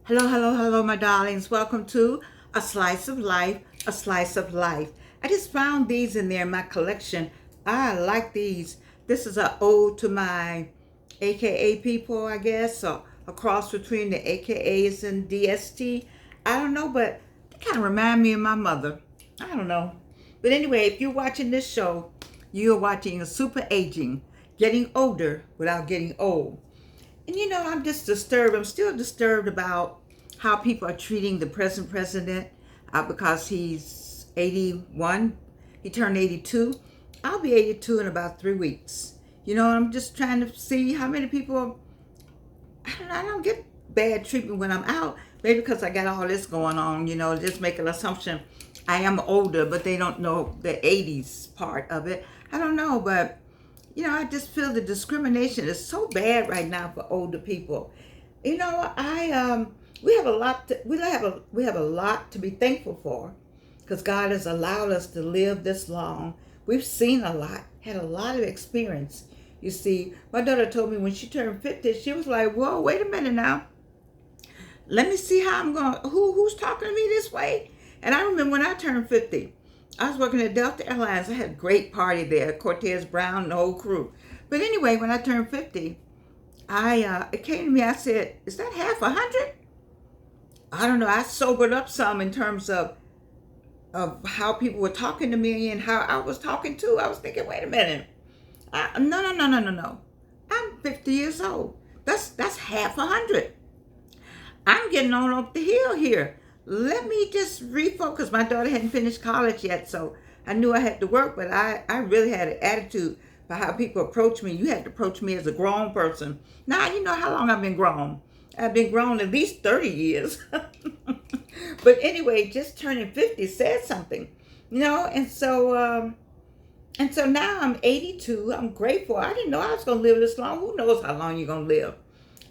Hello, hello, hello, my darlings. Welcome to A Slice of Life, A Slice of Life. I just found these in there in my collection. I like these. This is a ode to my AKA people, I guess, or a cross between the AKAs and DST. I don't know, but they kind of remind me of my mother. I don't know. But anyway, if you're watching this show, you're watching a super aging, getting older without getting old. And I'm just disturbed. I'm still disturbed about how people are treating the present president because he's 81. He turned 82. I'll be 82 in about 3 weeks. I'm just trying to see how many people. I don't get bad treatment when I'm out. Maybe because I got all this going on, just make an assumption I am older, but they don't know the 80s part of it. I don't know, but I just feel the discrimination is so bad right now for older people. I we have a lot we have a lot to be thankful for because God has allowed us to live this long. We've seen a lot, had a lot of experience. You see, my daughter told me when she turned 50, she was like, "Whoa, wait a minute now. Let me see how I'm going. Who's talking to me this way?" And I remember when I turned 50, I was working at Delta Airlines. I had a great party there, Cortez Brown and the whole crew. But anyway, when I turned 50, it came to me. I said, "Is that half a hundred?" I don't know. I sobered up some in terms of how people were talking to me and how I was talking too. I was thinking, wait a minute. No, no, no, no, no, no. I'm 50 years old. That's half a hundred. I'm getting on up the hill here. Let me just refocus. My daughter hadn't finished college yet, so I knew I had to work, but I really had an attitude for how people approach me. You had to approach me as a grown person. Now, you know how long I've been grown. I've been grown at least 30 years. But anyway, just turning 50 said something, and so now I'm 82. I'm grateful. I didn't know I was going to live this long. Who knows how long you're going to live?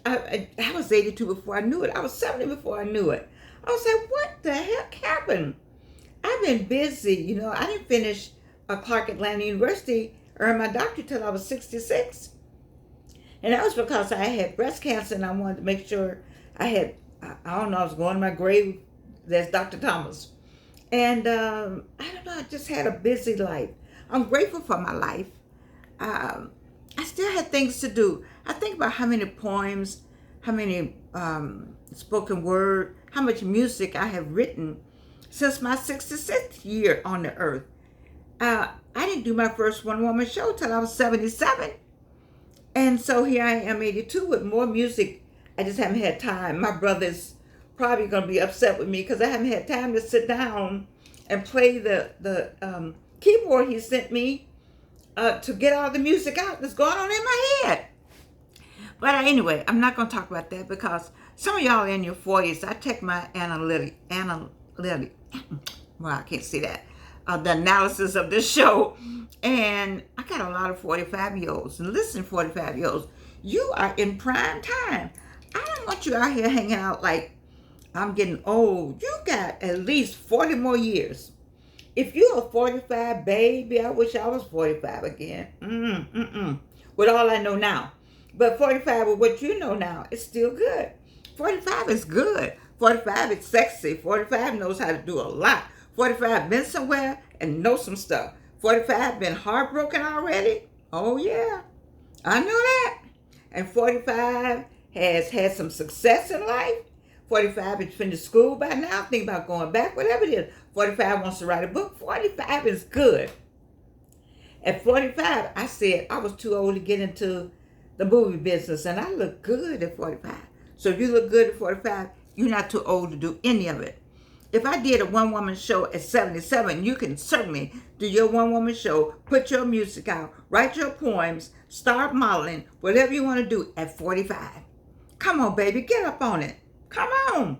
I was 82 before I knew it. I was 70 before I knew it. I was like, what the heck happened? I've been busy. I didn't finish Clark Atlanta University, earn my doctorate till I was 66. And that was because I had breast cancer and I wanted to make sure I don't know, I was going to my grave. There's Dr. Thomas. And I don't know, I just had a busy life. I'm grateful for my life. Um, I still had things to do. I think about how many poems, how many spoken word, how much music I have written since my 66th year on the earth. I didn't do my first one woman show till I was 77. And so here I am, 82, with more music. I just haven't had time. My brother's probably going to be upset with me because I haven't had time to sit down and play the keyboard he sent me to get all the music out that's going on in my head. But anyway, I'm not going to talk about that because some of y'all are in your 40s. I take my well, I can't see that, the analysis of this show. And I got a lot of 45-year-olds. And listen, 45-year-olds, you are in prime time. I don't want you out here hanging out like I'm getting old. You got at least 40 more years. If you're a 45 baby, I wish I was 45 again. With all I know now. But 45 with what you know now, it's still good. 45 is good. 45 is sexy. 45 knows how to do a lot. 45 been somewhere and know some stuff. 45 been heartbroken already. Oh yeah, I know that. And 45 has had some success in life. 45 has finished school by now, think about going back, whatever it is. 45 wants to write a book. 45 is good. At 45, I said I was too old to get into the movie business, and I look good at 45. So if you look good at 45, you're not too old to do any of it. If I did a one-woman show at 77, you can certainly do your one-woman show, put your music out, write your poems, start modeling, whatever you want to do at 45. Come on, baby, get up on it. Come on.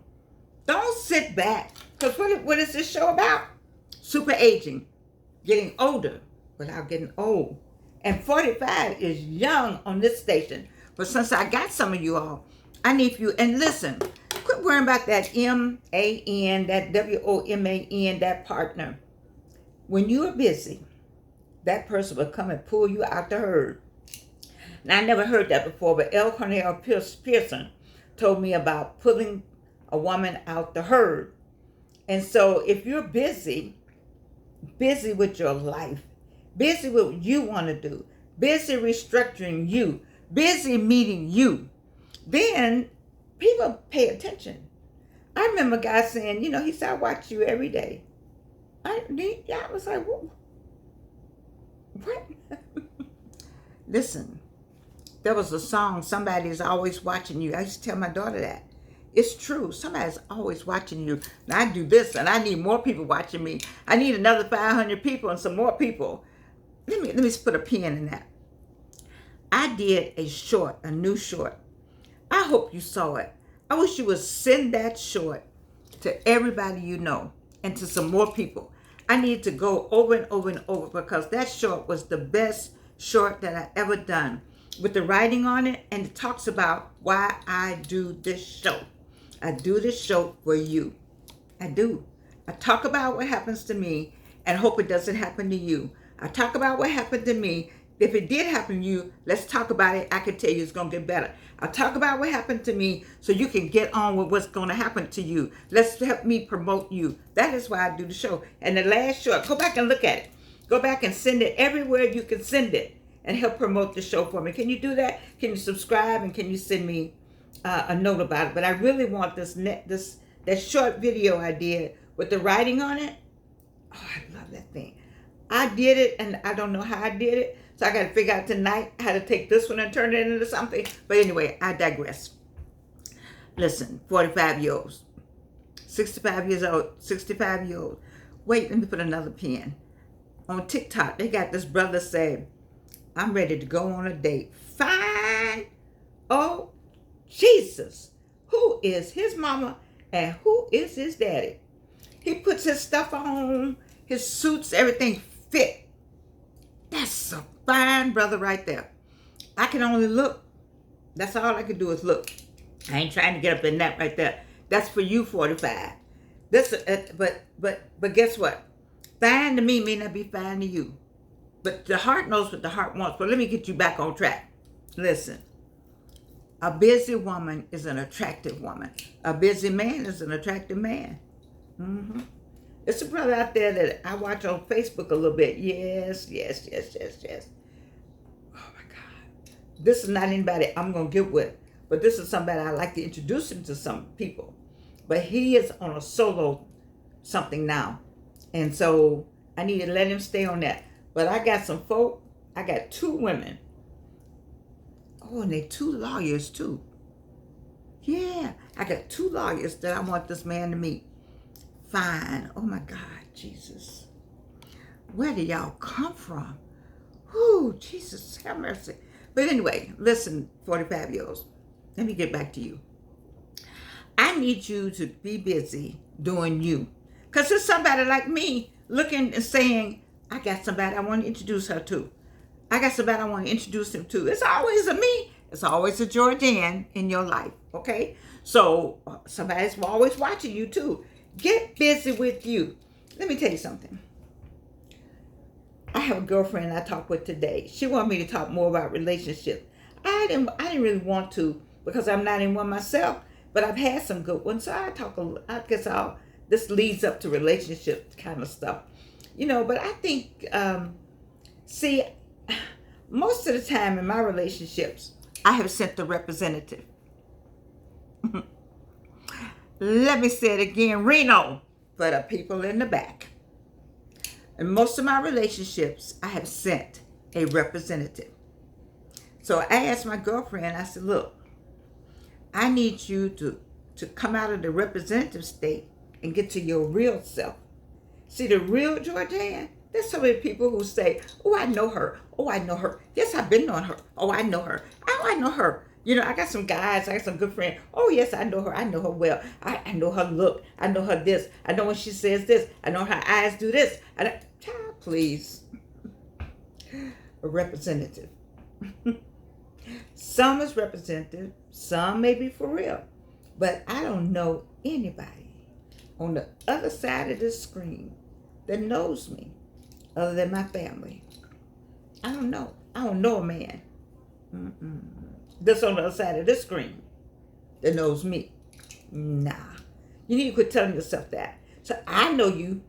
Don't sit back. Because what is this show about? Super aging, getting older without getting old. And 45 is young on this station. But since I got some of you all, I need you, and listen, quit worrying about that M-A-N, that W-O-M-A-N, that partner. When you are busy, that person will come and pull you out the herd. Now, I never heard that before, but L. Cornell Pearson told me about pulling a woman out the herd. And so if you're busy with your life, busy with what you want to do, busy restructuring you, busy meeting you, then people pay attention. I remember a guy saying, he said, I watch you every day. I was like, what? Listen, there was a song, Somebody's Always Watching You. I used to tell my daughter that. It's true. Somebody's always watching you. And I do this, and I need more people watching me. I need another 500 people and some more people. Let me put a pin in that. I did a new short. I hope you saw it. I wish you would send that short to everybody you know and to some more people. I need to go over and over and over because that short was the best short that I ever done with the writing on it, and it talks about why I do this show. I do this show for you. I do. I talk about what happens to me and hope it doesn't happen to you. I talk about what happened to me. If it did happen to you, let's talk about it. I can tell you it's going to get better. I talk about what happened to me so you can get on with what's going to happen to you. Let's help me promote you. That is why I do the show. And the last short, go back and look at it. Go back and send it everywhere you can send it and help promote the show for me. Can you do that? Can you subscribe and can you send me a note about it? But I really want that short video I did with the writing on it. Oh, I love that thing. I did it and I don't know how I did it. So I got to figure out tonight how to take this one and turn it into something. But anyway, I digress. Listen, 45-year-olds, 65 years old, 65-year-old. Wait, let me put another pin. On TikTok, they got this brother saying, I'm ready to go on a date. Fine. Oh, Jesus. Who is his mama and who is his daddy? He puts his stuff on, his suits, everything fit. That's a fine brother right there. I can only look. That's all I can do is look. I ain't trying to get up in that right there. That's for you, 45. But guess what? Fine to me may not be fine to you. But the heart knows what the heart wants. But let me get you back on track. Listen. A busy woman is an attractive woman. A busy man is an attractive man. Mm-hmm. It's a brother out there that I watch on Facebook a little bit. Yes. Oh my God. This is not anybody I'm going to get with. But this is somebody I like to introduce him to some people. But he is on a solo something now. And so I need to let him stay on that. But I got some folk. I got 2 women. Oh, and they 2 lawyers too. Yeah. I got 2 lawyers that I want this man to meet. Fine. Oh my God, Jesus. Where do y'all come from? Whoo, Jesus, have mercy. But anyway, listen, 45-year-olds. Let me get back to you. I need you to be busy doing you. Because there's somebody like me looking and saying, I got somebody I want to introduce her to. I got somebody I want to introduce him to. It's always a me. It's always a Georgianne in your life, okay? So somebody's always watching you too. Get busy with you. Let me tell you something. I have a girlfriend I talked with today. She wanted me to talk more about relationships. I didn't really want to because I'm not in one myself, but I've had some good ones. So this leads up to relationship kind of stuff. But I think, most of the time in my relationships, I have sent the representative. Let me say it again, Reno, for the people in the back. In most of my relationships, I have sent a representative. So I asked my girlfriend, I said, look, I need you to come out of the representative state and get to your real self. See, the real Georgianne, there's so many people who say, oh, I know her. Oh, I know her. Yes, I've been on her. Oh, I know her. Oh, I know her. I got some guys, I got some good friends. Oh, yes, I know her. I know her well. I know her look. I know her this. I know when she says this. I know her eyes do this. Child, please. A representative. Some is representative. Some may be for real. But I don't know anybody on the other side of this screen that knows me other than my family. I don't know. I don't know a man that's on the other side of this screen that knows me. Nah. You need to quit telling yourself that. So I know you.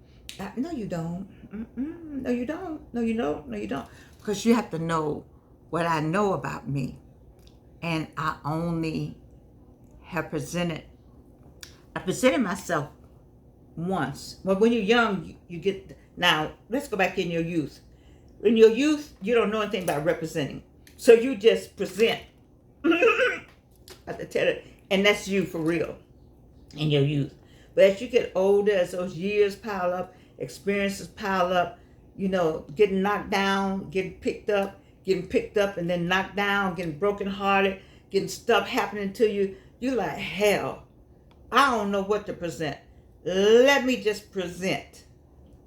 No, you don't. No, you don't. No, you don't. No, you don't. Because you have to know what I know about me. And I only have I presented myself once. Well, when you're young, you get, now let's go back in your youth. In your youth, you don't know anything about representing. So you just present. I have to tell it. And that's you for real in your youth. But as you get older, as those years pile up, experiences pile up, getting knocked down, getting picked up, and then knocked down, getting brokenhearted, getting stuff happening to you, you're like, hell, I don't know what to present. Let me just present.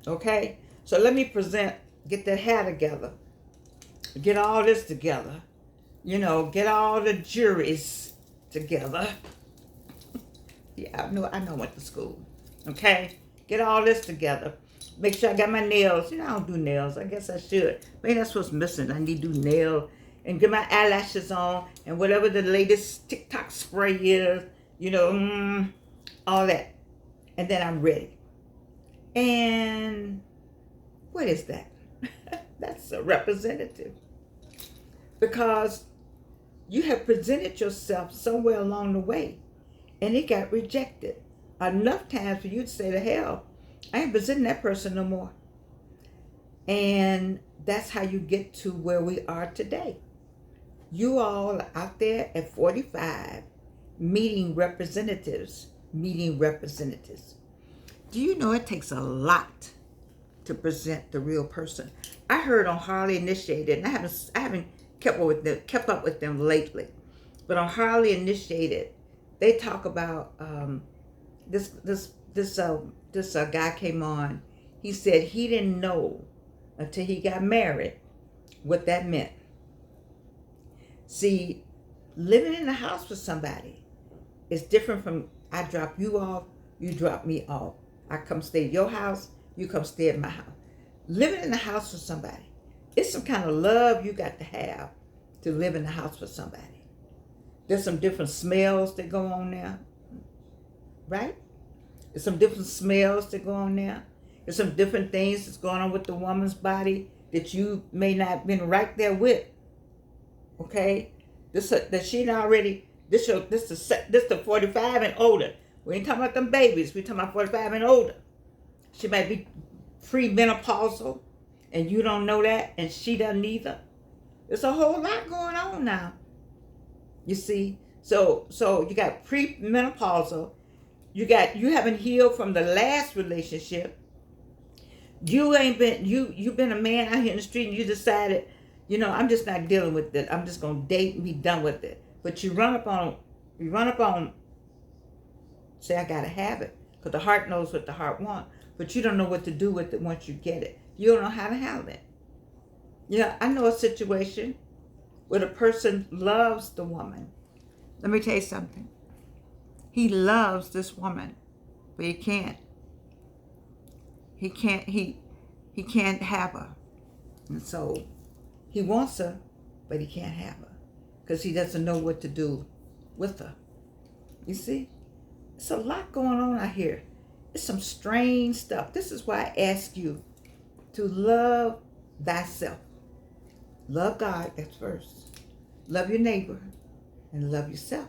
Okay? So let me present, get the hair together, get all this together, get all the juries together. Yeah, I know I went to school. Okay? Get all this together. Make sure I got my nails. I don't do nails. I guess I should. Maybe that's what's missing. I need to do nails and get my eyelashes on and whatever the latest TikTok spray is, all that. And then I'm ready. And what is that? That's a representative. Because you have presented yourself somewhere along the way and it got rejected enough times for you to say, to hell, I ain't presenting that person no more. And that's how you get to where we are today. You all are out there at 45 meeting representatives. Do you know it takes a lot to present the real person? I heard on Highly Initiated, and I haven't kept up with them lately, but on Highly Initiated, they talk about this guy came on. He said he didn't know until he got married what that meant. See, living in the house with somebody is different from I drop you off, you drop me off. I come stay at your house, you come stay at my house. Living in the house with somebody, it's some kind of love you got to have to live in the house with somebody. There's some different smells that go on there, right? There's some different smells that go on there. There's some different things that's going on with the woman's body that you may not have been right there with. Okay, that she already. This the 45 and older. We ain't talking about them babies. We talking about 45 and older. She might be pre-menopausal, and you don't know that, and she doesn't either. There's a whole lot going on now. You see, so you got pre-menopausal. You haven't healed from the last relationship. You've been a man out here in the street and you decided, I'm just not dealing with it. I'm just gonna date and be done with it. But you run up on, say I gotta have it, because the heart knows what the heart wants, but you don't know what to do with it once you get it. You don't know how to handle it. I know a situation where the person loves the woman. Let me tell you something. He loves this woman, but he can't have her. And so he wants her, but he can't have her because he doesn't know what to do with her. You see? It's a lot going on out here. It's some strange stuff. This is why I ask you to love thyself. Love God, that's first. Love your neighbor and love yourself.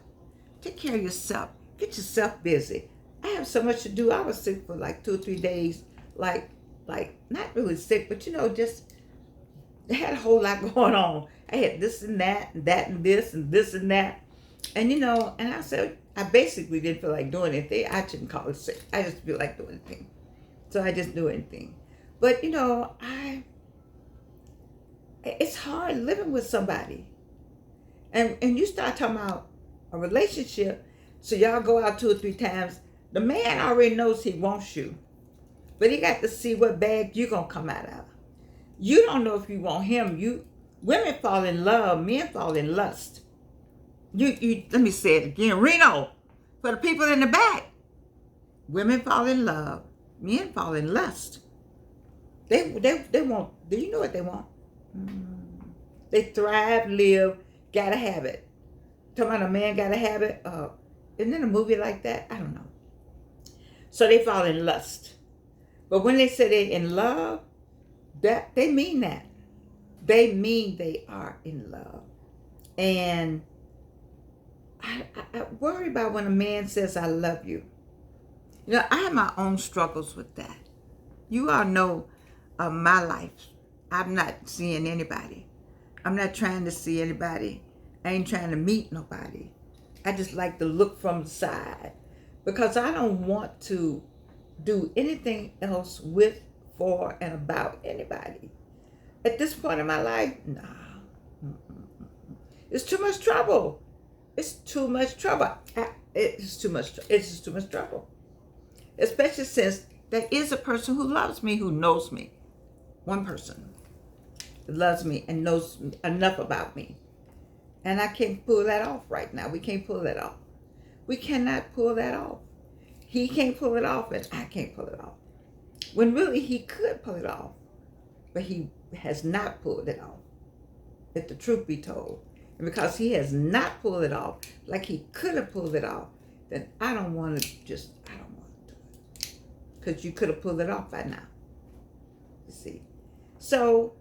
Take care of yourself. Get yourself busy. I have so much to do. I was sick for like 2 or 3 days. Like not really sick, but just I had a whole lot going on. I had this and that and that and this and this and that. And and I said, I basically didn't feel like doing anything. I shouldn't call it sick. I just feel like doing anything. So I just do anything. But it's hard living with somebody. And you start talking about a relationship, so y'all go out 2 or 3 times. The man already knows he wants you, but he got to see what bag you gonna come out of. You don't know if you want him. Women fall in love, men fall in lust. You let me say it again, Reno, for the people in the back. Women fall in love, men fall in lust. They want. Do you know what they want? They thrive, live, gotta have it. Talking about a man gotta have it. Isn't there a movie like that? I don't know. So they fall in lust. But when they say they're in love, that they mean that. They mean they are in love. And I worry about when a man says, I love you. You know, I have my own struggles with that. You all know my life. I'm not seeing anybody. I'm not trying to see anybody. I ain't trying to meet nobody. I just like to look from the side because I don't want to do anything else with, for, and about anybody. At this point in my life, nah. It's too much trouble. It's too much trouble. It's too much. It's just too much trouble. Especially since there is a person who loves me, who knows me. One person loves me and knows enough about me. And I can't pull that off right now. We can't pull that off. We cannot pull that off. He can't pull it off and I can't pull it off. When really he could pull it off. But he has not pulled it off. If the truth be told. And because he has not pulled it off like he could have pulled it off, then I don't want to do it. Because you could have pulled it off by now. You see. So,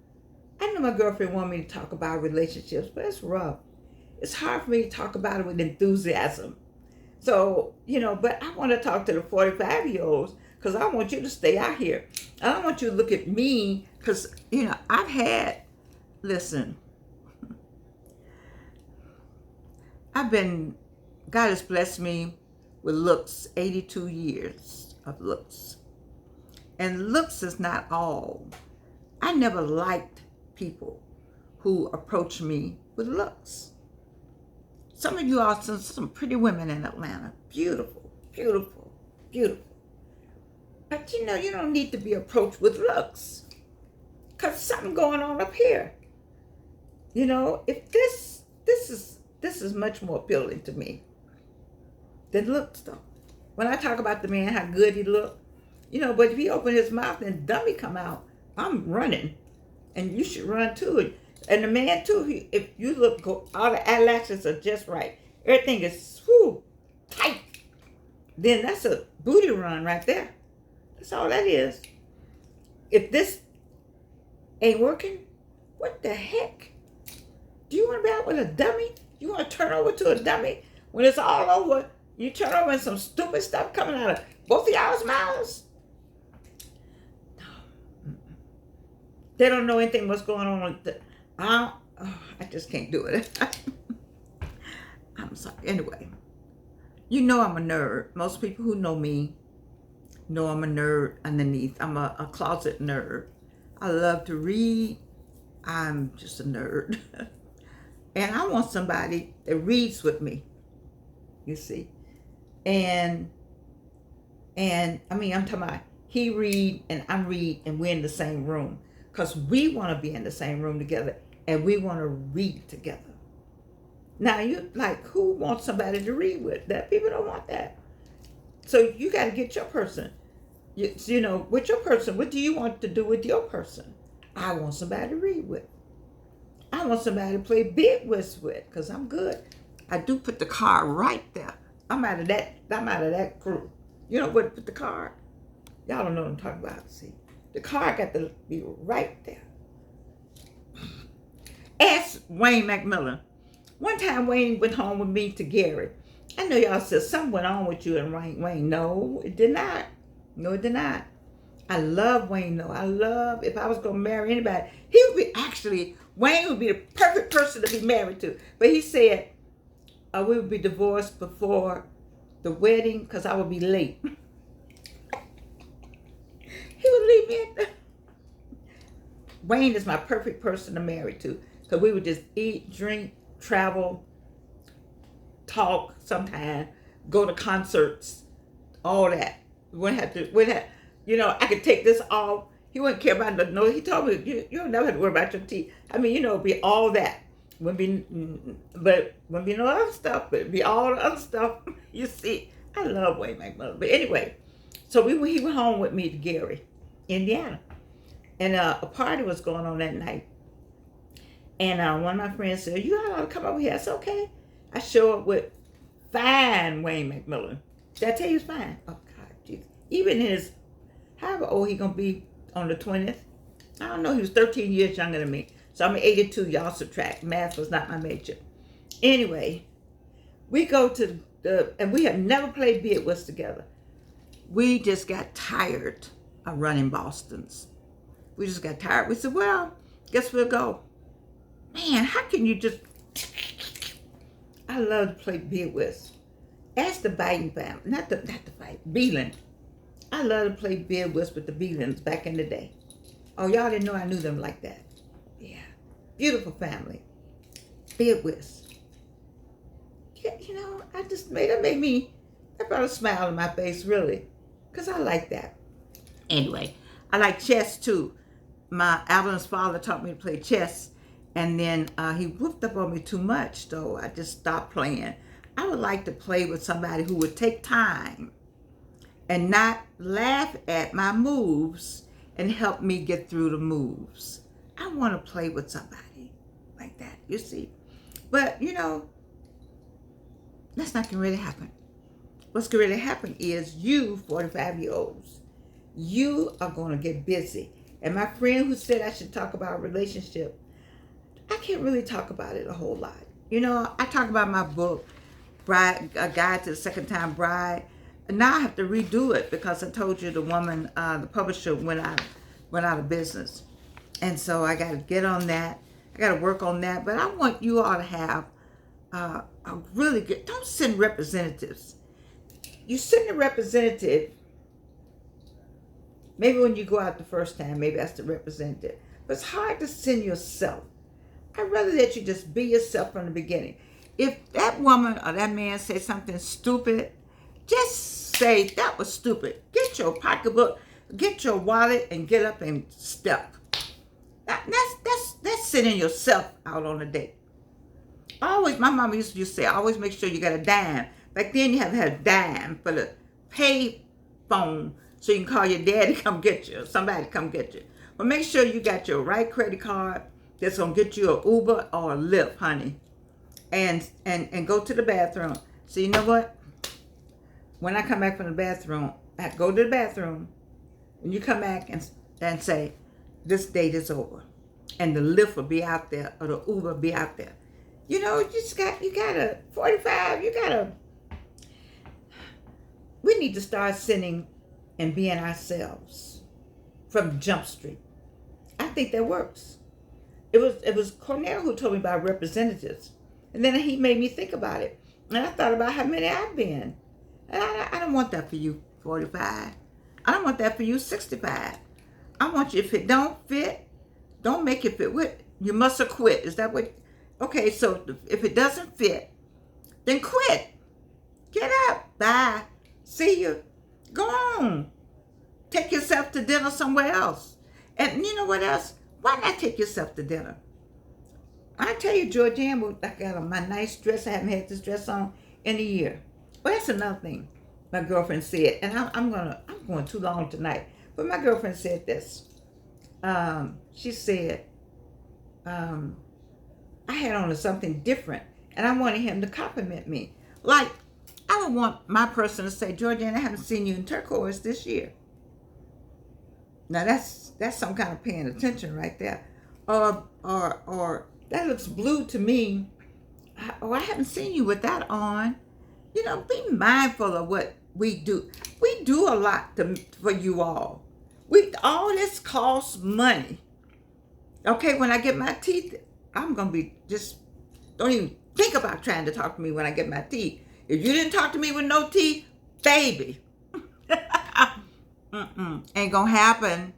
I know my girlfriend wanted me to talk about relationships, but it's rough. It's hard for me to talk about it with enthusiasm. So, you know, but I want to talk to the 45-year-olds because I want you to stay out here. I don't want you to look at me because, you know, listen, God has blessed me with looks, 82 years of looks. And looks is not all. I never liked people who approach me with looks. Some of you are some pretty women in Atlanta. Beautiful, beautiful, beautiful. But you know, you don't need to be approached with looks. Because something going on up here. You know, if this is much more appealing to me than looks though. When I talk about the man, how good he looked, you know, but if he open his mouth and dummy come out, I'm running. And you should run too. And the man too, if you look, all the eyelashes are just right. Everything is tight. Then that's a booty run right there. That's all that is. If this ain't working, what the heck? Do you want to be out with a dummy? You want to turn over to a dummy? When it's all over, you turn over and some stupid stuff coming out of both of y'all's mouths? They don't know anything what's going on with the, I just can't do it. I'm sorry. Anyway, you know I'm a nerd. Most people who know me know I'm a nerd underneath. I'm a closet nerd. I love to read. I'm just a nerd. And I want somebody that reads with me, you see. And I mean, I'm talking about he read and I read and we're in the same room. Because we want to be in the same room together and we want to read together. Now, you like, who wants somebody to read with? That people don't want that. So you got to get your person. You know, with your person, what do you want to do with your person? I want somebody to read with. I want somebody to play big with because I'm good. I do put the card right there. I'm out of that crew. You know where to put the card? Y'all don't know what I'm talking about. See, the card got to be right there. Ask Wayne McMillan. One time Wayne went home with me to Gary. I know y'all said something went on with you and Wayne. No, it did not. No, it did not. I love Wayne though. I love, if I was going to marry anybody, Wayne would be the perfect person to be married to. But he said, we would be divorced before the wedding because I would be late. He would leave me at the... Wayne is my perfect person to marry to because we would just eat, drink, travel, talk sometime, go to concerts, all that. We wouldn't have, you know, I could take this off. He wouldn't care about the no. He told me, you don't never have to worry about your teeth. I mean, you know, it'd be all that. Wouldn't be no other stuff, but it'd be all the other stuff. You see, I love Wayne McMillan. But anyway, so he went home with me to Gary, Indiana. And a party was going on that night. And one of my friends said, you ought to come over here. I said, okay. I show up with fine Wayne McMillan. Did I tell you it's fine? Oh, God, Jesus. Even in his, however old he gonna be on the 20th. I don't know. He was 13 years younger than me. So I'm 82. Y'all subtract. Math was not my major. Anyway, we go to and we have never played Bidwest together. We just got tired of running Boston's. We just got tired. We said, well, guess we'll go. Man, how can you just... I love to play Bidwest. Ask the Biden family. Not the Biden. Beelan. I love to play Bidwest with the Beelans back in the day. Oh, y'all didn't know I knew them like that. Yeah. Beautiful family. Bidwest. Yeah, that brought a smile on my face, really. Because I like that. Anyway, I like chess too. Alvin's father taught me to play chess. And then he whooped up on me too much, so I just stopped playing. I would like to play with somebody who would take time and not laugh at my moves and help me get through the moves. I want to play with somebody like that, you see. But, that's not going to really happen. What's going to really happen is you, 45-year-olds, you are going to get busy. And my friend who said I should talk about a relationship, I can't really talk about it a whole lot. I talk about my book, Bride, A Guide to the Second Time Bride. And now I have to redo it because I told you the woman, the publisher went out of business. And so I got to get on that. I got to work on that. But I want you all to have a really good, don't send representatives. You send a representative, maybe when you go out the first time, maybe that's the representative. But it's hard to send yourself. I'd rather that you just be yourself from the beginning. If that woman or that man say something stupid, just say, that was stupid. Get your pocketbook, get your wallet, and get up and step. That's sending yourself out on a date. Always, my mama used to say, always make sure you got a dime. Back then, you have to have a dime for the pay phone so you can call your daddy come get you, or somebody come get you. But make sure you got your right credit card that's going to get you an Uber or a Lyft, honey. And go to the bathroom. So you know what? When I come back from the bathroom, I go to the bathroom, and you come back and say, this date is over. And the Lyft will be out there, or the Uber will be out there. You gotta, 45, we need to start sending and being ourselves from Jump Street. I think that works. It was Cornell who told me about representatives. And then he made me think about it. And I thought about how many I've been. And I don't want that for you, 45. I don't want that for you, 65. I want you, if it don't fit, don't make it fit. You must have quit. Is that what? Okay, so if it doesn't fit, then quit. Get up. Bye. See you. Go on. Take yourself to dinner somewhere else. And you know what else? Why not take yourself to dinner? I tell you, Georgianne, I got on my nice dress. I haven't had this dress on in a year. Well, that's another thing my girlfriend said. And I'm going too long tonight. But my girlfriend said this. She said, I had on something different, and I wanted him to compliment me. Like, I don't want my person to say, Georgianne, I haven't seen you in turquoise this year. Now that's some kind of paying attention right there. Or that looks blue to me. I haven't seen you with that on. Be mindful of what we do. We do a lot for you all. All this costs money. Okay, when I get my teeth, I'm going to be don't even think about trying to talk to me when I get my teeth. If you didn't talk to me with no teeth, baby. Ain't going to happen.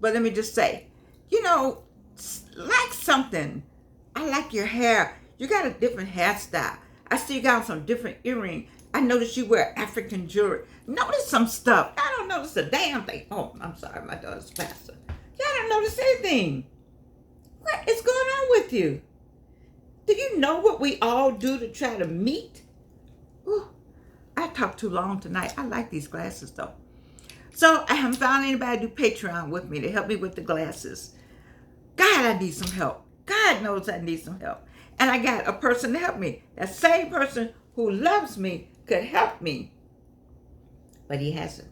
But let me just say, like something. I like your hair. You got a different hairstyle. I see you got some different earring. I noticed you wear African jewelry. Notice some stuff. I don't notice a damn thing. Oh, I'm sorry, my daughter's pastor. Y'all don't notice anything. What is going on with you? Do you know what we all do to try to meet? Ooh, I talked too long tonight. I like these glasses though. So I haven't found anybody to do Patreon with me to help me with the glasses. God, I need some help. God knows I need some help. And I got a person to help me. That same person who loves me could help me. But he hasn't.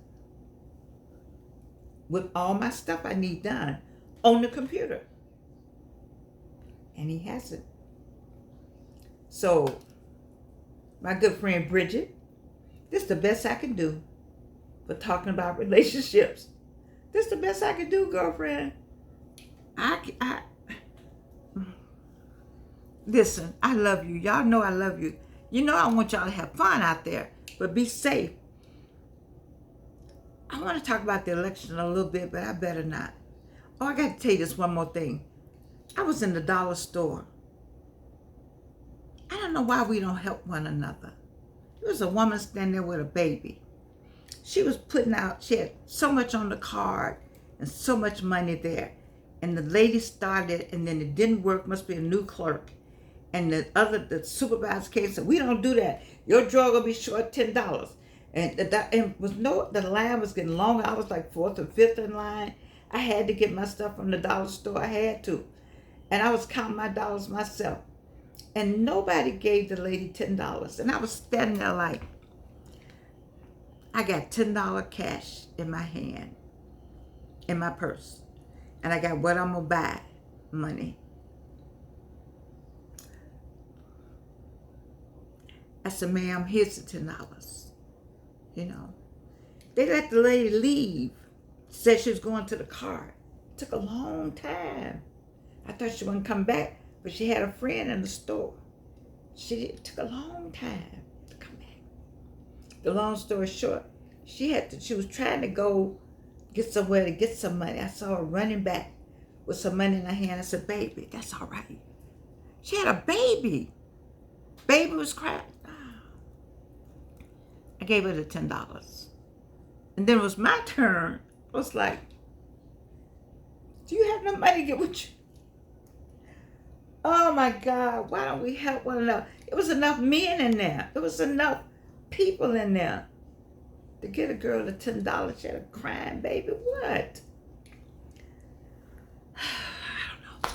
with all my stuff I need done on the computer. And he hasn't. So, my good friend Bridget, this is the best I can do for talking about relationships. This is the best I can do, girlfriend. Listen, I love you. Y'all know I love you. You know I want y'all to have fun out there, but be safe. I want to talk about the election a little bit, but I better not. Oh, I got to tell you this one more thing. I was in the dollar store. I don't know why we don't help one another. There was a woman standing there with a baby. She was putting out, she had so much on the card and so much money there. And the lady started, and then it didn't work, must be a new clerk. And the supervisor came and said, we don't do that. Your drawer will be short $10. And the line was getting longer. I was like fourth or fifth in line. I had to get my stuff from the dollar store. I had to. And I was counting my dollars myself. And nobody gave the lady $10. And I was standing there like, I got $10 cash in my hand, in my purse. And I got what I'm going to buy money. I said, ma'am, here's the $10. You know, they let the lady leave. Said she was going to the car. It took a long time. I thought she wouldn't come back, but she had a friend in the store. It took a long time to come back. The long story short, she was trying to go get somewhere to get some money. I saw her running back with some money in her hand. I said, baby, that's all right. She had a baby. Baby was crying. I gave her the $10. And then it was my turn. I was like, do you have no money to get with you? Oh my God, why don't we help one another? It was enough men in there. It was enough people in there to get a girl the $10. She had a crying baby. What? I don't know.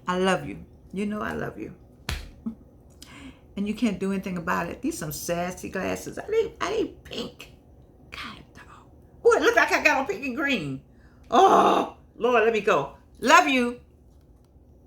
I love you. You know I love you. And you can't do anything about it. These some sassy glasses. I need pink. God, oh, it looked like I got on pink and green. Oh, Lord, let me go. Love you.